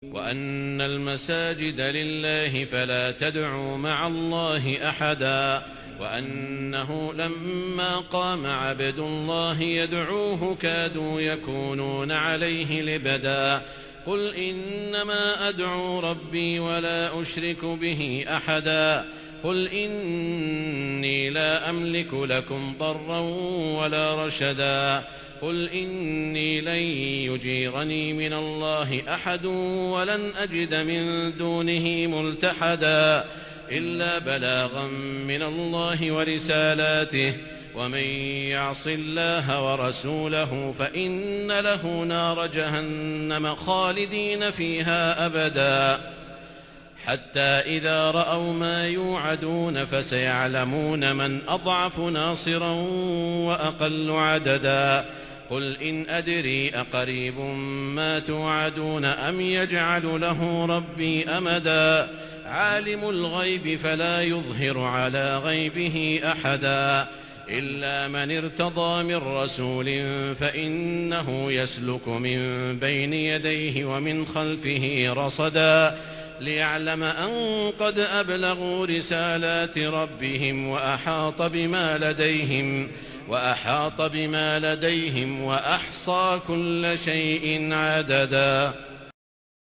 وأن المساجد لله فلا تدعوا مع الله أحدا وأنه لما قام عبد الله يدعوه كادوا يكونون عليه لبدا قل إنما أدعو ربي ولا أشرك به أحدا قل إني لا أملك لكم ضرا ولا رشدا قل إني لن يجيرني من الله أحد ولن أجد من دونه ملتحدا إلا بلاغا من الله ورسالاته ومن يعص الله ورسوله فإن له نار جهنم خالدين فيها أبدا حتى إذا رأوا ما يوعدون فسيعلمون من أضعف ناصرا وأقل عددا قل إن أدري أقريب ما توعدون أم يجعل له ربي أمدا عالم الغيب فلا يظهر على غيبه أحدا إلا من ارتضى من رسول فإنه يسلك من بين يديه ومن خلفه رصدا ليعلم أن قد أبلغوا رسالات ربهم وأحاط بما لديهم وأحصى كل شيء عددا.